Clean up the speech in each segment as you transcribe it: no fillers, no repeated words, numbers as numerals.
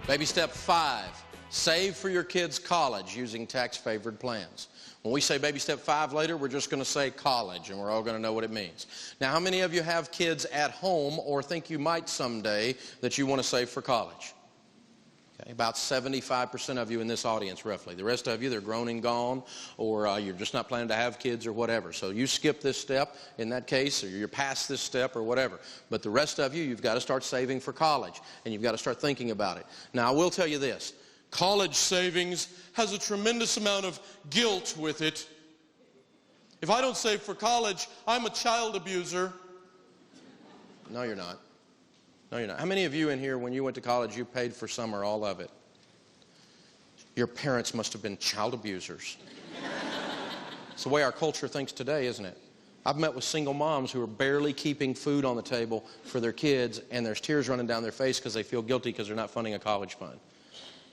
Baby step 5, save for your kids' college using tax-favored plans. When we say baby step 5 later, we're just going to say college, and we're all going to know what it means. Now, how many of you have kids at home or think you might someday that you want to save for college? Okay, about 75% of you in this audience, roughly. The rest of you, they're grown and gone, or you're just not planning to have kids or whatever. So you skip this step in that case, or you're past this step or whatever. But the rest of you, you've got to start saving for college, and you've got to start thinking about it. Now, I will tell you this. College savings has a tremendous amount of guilt with it. If I don't save for college, I'm a child abuser. No, you're not. No, you're not. How many of you in here, when you went to college, you paid for some or all of it? Your parents must have been child abusers. It's the way our culture thinks today, isn't it? I've met with single moms who are barely keeping food on the table for their kids, and there's tears running down their face because they feel guilty because they're not funding a college fund.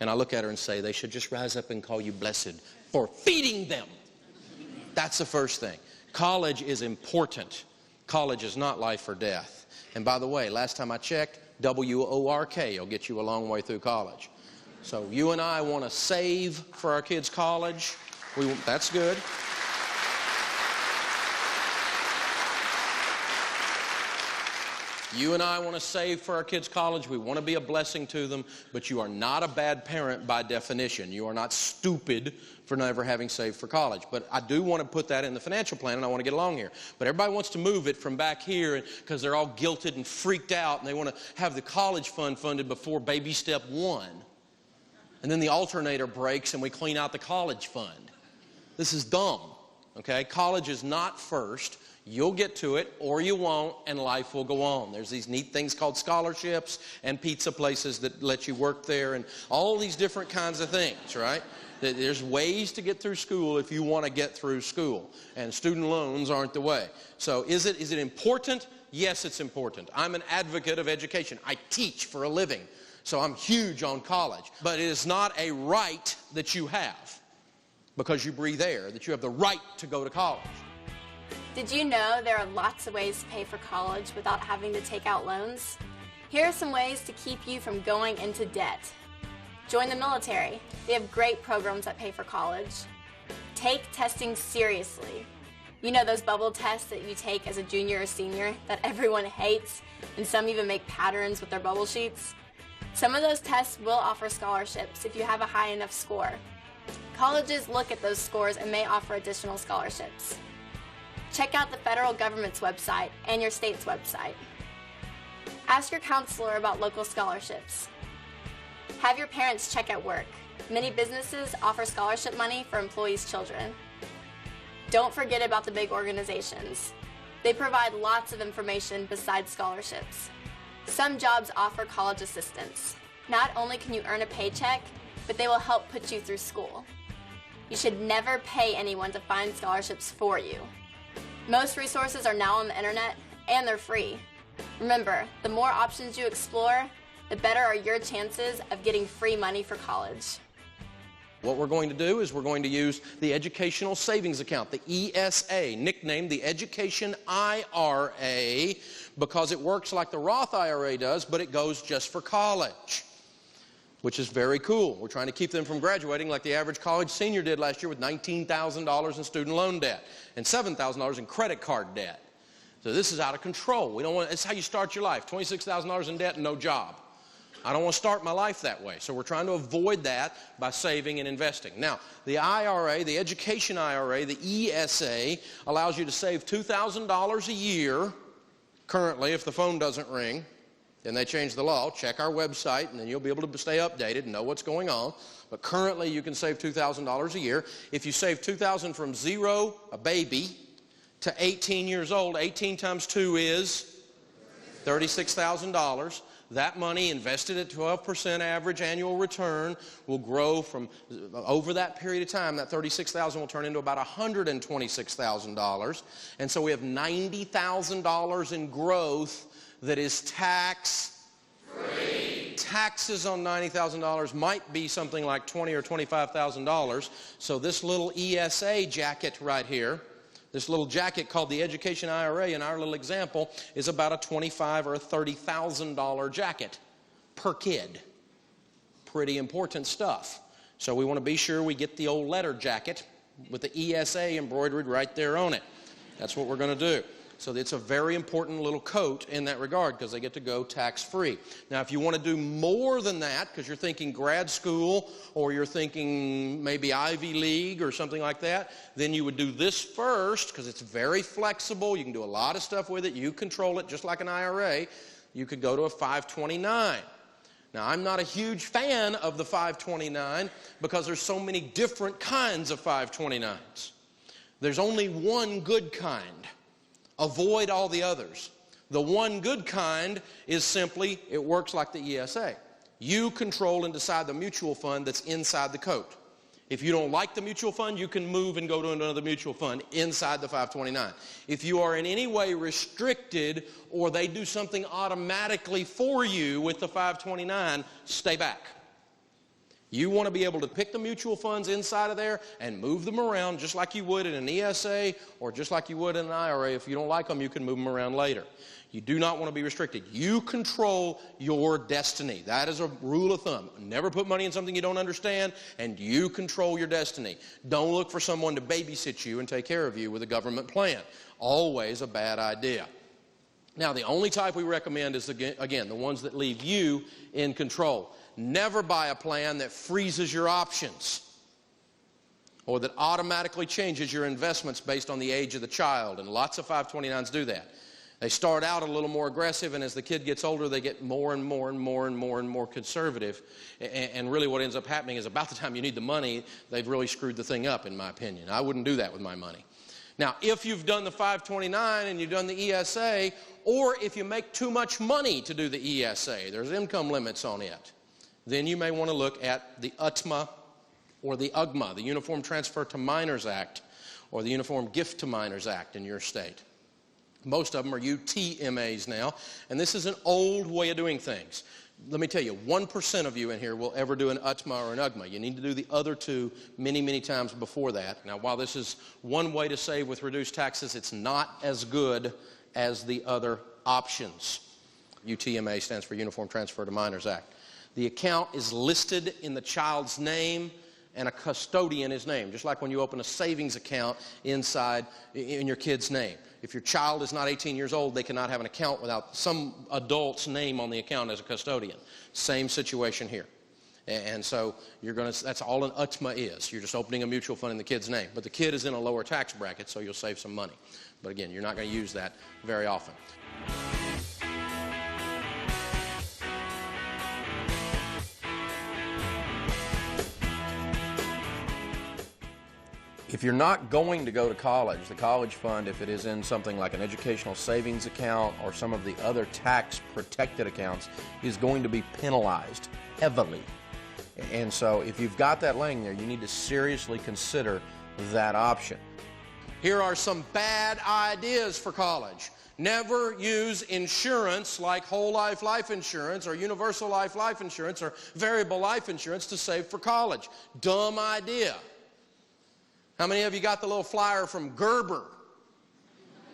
And I look at her and say, they should just rise up and call you blessed for feeding them. That's the first thing. College is important. College is not life or death. And by the way, last time I checked, WORK will get you a long way through college. So you and I want to save for our kids' college. That's good. You and I want to save for our kids' college. We want to be a blessing to them, but you are not a bad parent by definition. You are not stupid for never having saved for college. But I do want to put that in the financial plan, and I want to get along here. But everybody wants to move it from back here because they're all guilted and freaked out, and they want to have the college fund funded before baby step 1. And then the alternator breaks, and we clean out the college fund. This is dumb, okay? College is not first. You'll get to it, or you won't, and life will go on. There's these neat things called scholarships and pizza places that let you work there and all these different kinds of things, right? There's ways to get through school if you want to get through school, and student loans aren't the way. So is it important? Yes, it's important. I'm an advocate of education. I teach for a living, so I'm huge on college. But it is not a right that you have because you breathe air, that you have the right to go to college. Did you know there are lots of ways to pay for college without having to take out loans? Here are some ways to keep you from going into debt. Join the military. They have great programs that pay for college. Take testing seriously. You know those bubble tests that you take as a junior or senior that everyone hates, and some even make patterns with their bubble sheets? Some of those tests will offer scholarships if you have a high enough score. Colleges look at those scores and may offer additional scholarships. Check out the federal government's website and your state's website. Ask your counselor about local scholarships. Have your parents check at work. Many businesses offer scholarship money for employees' children. Don't forget about the big organizations. They provide lots of information besides scholarships. Some jobs offer college assistance. Not only can you earn a paycheck, but they will help put you through school. You should never pay anyone to find scholarships for you. Most resources are now on the internet, and they're free. Remember, the more options you explore, the better are your chances of getting free money for college. What we're going to do is we're going to use the Educational Savings Account, the ESA, nicknamed the Education IRA, because it works like the Roth IRA does, but it goes just for college, which is very cool. We're trying to keep them from graduating like the average college senior did last year with $19,000 in student loan debt and $7,000 in credit card debt. So this is out of control. We don't want. It's how you start your life, $26,000 in debt and no job. I don't want to start my life that way. So we're trying to avoid that by saving and investing. Now, the IRA, the Education IRA, the ESA, allows you to save $2,000 a year currently if the phone doesn't ring. Then they changed the law. Check our website, and then you'll be able to stay updated and know what's going on. But currently, you can save $2,000 a year. If you save $2,000 from zero, a baby, to 18 years old, 18 times 2 is $36,000. That money invested at 12% average annual return will grow from, over that period of time, that $36,000 will turn into about $126,000. And so we have $90,000 in growth that is tax-free. Taxes on $90,000 might be something like $20,000 or $25,000. So this little ESA jacket right here, this little jacket called the Education IRA in our little example is about a $25,000 or a $30,000 jacket per kid. pretty important stuff. So we want to be sure we get the old letter jacket with the ESA embroidered right there on it. That's what we're going to do. So it's a very important little coat in that regard because they get to go tax-free. Now, if you want to do more than that, because you're thinking grad school or you're thinking maybe Ivy League or something like that, then you would do this first because it's very flexible. You can do a lot of stuff with it. You control it just like an IRA. You could go to a 529. Now, I'm not a huge fan of the 529 because there's so many different kinds of 529s. There's only one good kind. Avoid all the others. The one good kind is simply, it works like the ESA. You control and decide the mutual fund that's inside the coat. If you don't like the mutual fund, you can move and go to another mutual fund inside the 529. If you are in any way restricted or they do something automatically for you with the 529, stay back. You want to be able to pick the mutual funds inside of there and move them around just like you would in an ESA or just like you would in an IRA. If you don't like them, you can move them around later. You do not want to be restricted. You control your destiny. That is a rule of thumb. Never put money in something you don't understand, and you control your destiny. Don't look for someone to babysit you and take care of you with a government plan. Always a bad idea. Now, the only type we recommend is, again, the ones that leave you in control. Never buy a plan that freezes your options or that automatically changes your investments based on the age of the child, and lots of 529s do that. They start out a little more aggressive, and as the kid gets older, they get more and more and more and more and more conservative, and really what ends up happening is about the time you need the money, they've really screwed the thing up, in my opinion. I wouldn't do that with my money. Now, if you've done the 529 and you've done the ESA, or if you make too much money to do the ESA, there's income limits on it, then you may want to look at the UTMA or the UGMA, the Uniform Transfer to Minors Act, or the Uniform Gift to Minors Act in your state. Most of them are UTMAs now, and this is an old way of doing things. Let me tell you, 1% of you in here will ever do an UTMA or an UGMA. You need to do the other two many, many times before that. Now, while this is one way to save with reduced taxes, it's not as good as the other options. UTMA stands for Uniform Transfer to Minors Act. The account is listed in the child's name and a custodian is named, just like when you open a savings account inside in your kid's name. If your child is not 18 years old, they cannot have an account without some adult's name on the account as a custodian. Same situation here. And so that's all an UTMA is. You're just opening a mutual fund in the kid's name. But the kid is in a lower tax bracket, so you'll save some money. But again, you're not going to use that very often. If you're not going to go to college, the college fund, if it is in something like an educational savings account or some of the other tax-protected accounts, is going to be penalized heavily. And so if you've got that laying there, you need to seriously consider that option. Here are some bad ideas for college. Never use insurance like whole life insurance or universal life insurance or variable life insurance to save for college. Dumb idea. How many of you got the little flyer from Gerber?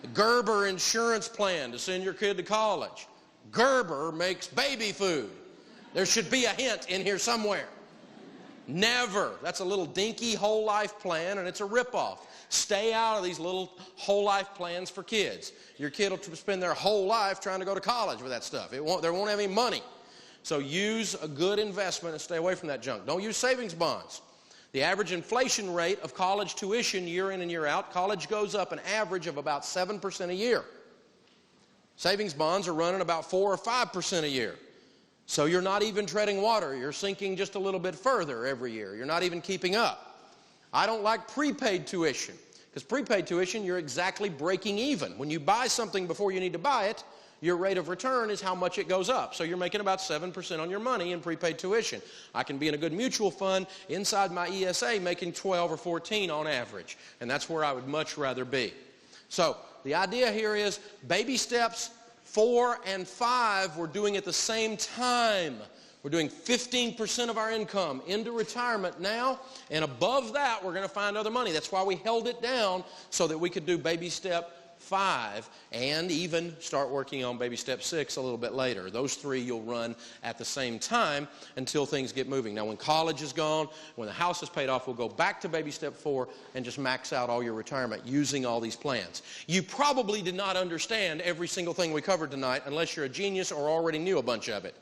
The Gerber insurance plan to send your kid to college. Gerber makes baby food. There should be a hint in here somewhere. Never. That's a little dinky whole life plan, and it's a ripoff. Stay out of these little whole life plans for kids. Your kid will spend their whole life trying to go to college with that stuff. They won't have any money. So use a good investment and stay away from that junk. Don't use savings bonds. The average inflation rate of college tuition year in and year out, college goes up an average of about 7% a year. Savings bonds are running about 4 or 5% a year. So you're not even treading water. You're sinking just a little bit further every year. You're not even keeping up. I don't like prepaid tuition, because prepaid tuition, you're exactly breaking even. When you buy something before you need to buy it, your rate of return is how much it goes up. So you're making about 7% on your money in prepaid tuition. I can be in a good mutual fund inside my ESA making 12 or 14 on average. And that's where I would much rather be. So the idea here is baby steps 4 and 5 we're doing at the same time. We're doing 15% of our income into retirement now, and above that we're going to find other money. That's why we held it down, so that we could do baby step 5, and even start working on baby step 6 a little bit later. Those 3 you'll run at the same time until things get moving. Now, when college is gone, when the house is paid off, we'll go back to baby step 4 and just max out all your retirement using all these plans. You probably did not understand every single thing we covered tonight unless you're a genius or already knew a bunch of it.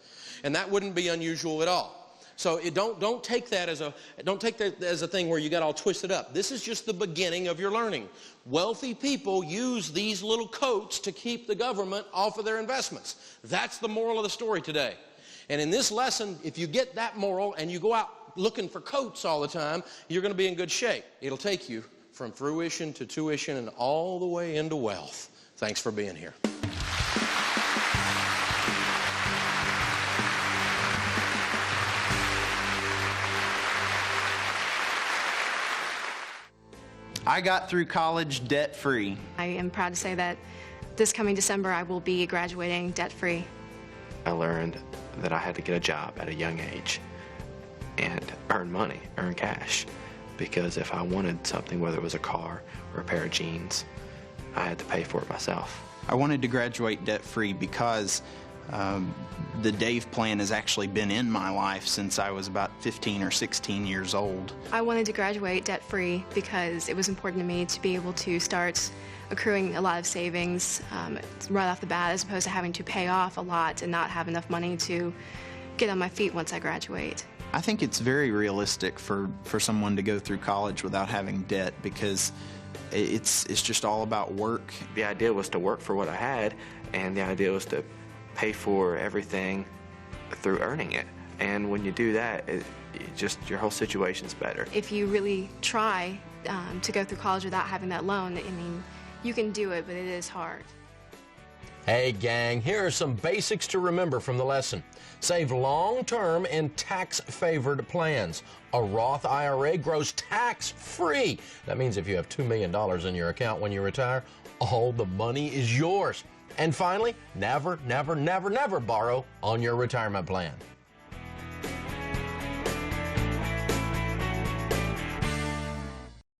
And that wouldn't be unusual at all. So don't take that as a thing where you got all twisted up. This is just the beginning of your learning. Wealthy people use these little coats to keep the government off of their investments. That's the moral of the story today. And in this lesson, if you get that moral and you go out looking for coats all the time, you're going to be in good shape. It'll take you from fruition to tuition and all the way into wealth. Thanks for being here. I got through college debt-free. I am proud to say that this coming December I will be graduating debt-free. I learned that I had to get a job at a young age and earn money, earn cash, because if I wanted something, whether it was a car or a pair of jeans, I had to pay for it myself. I wanted to graduate debt-free because the Dave plan has actually been in my life since I was about 15 or 16 years old. I wanted to graduate debt-free because it was important to me to be able to start accruing a lot of savings right off the bat, as opposed to having to pay off a lot and not have enough money to get on my feet once I graduate. I think it's very realistic for someone to go through college without having debt, because it's just all about work. The idea was to work for what I had, and the idea was to pay for everything through earning it. And when you do that, your whole situation's better. If you really try to go through college without having that loan, I mean, you can do it, but it is hard. Hey gang, here are some basics to remember from the lesson. Save long-term in tax-favored plans. A Roth IRA grows tax-free. That means if you have $2 million in your account when you retire, all the money is yours. And finally, never, never, never, never borrow on your retirement plan.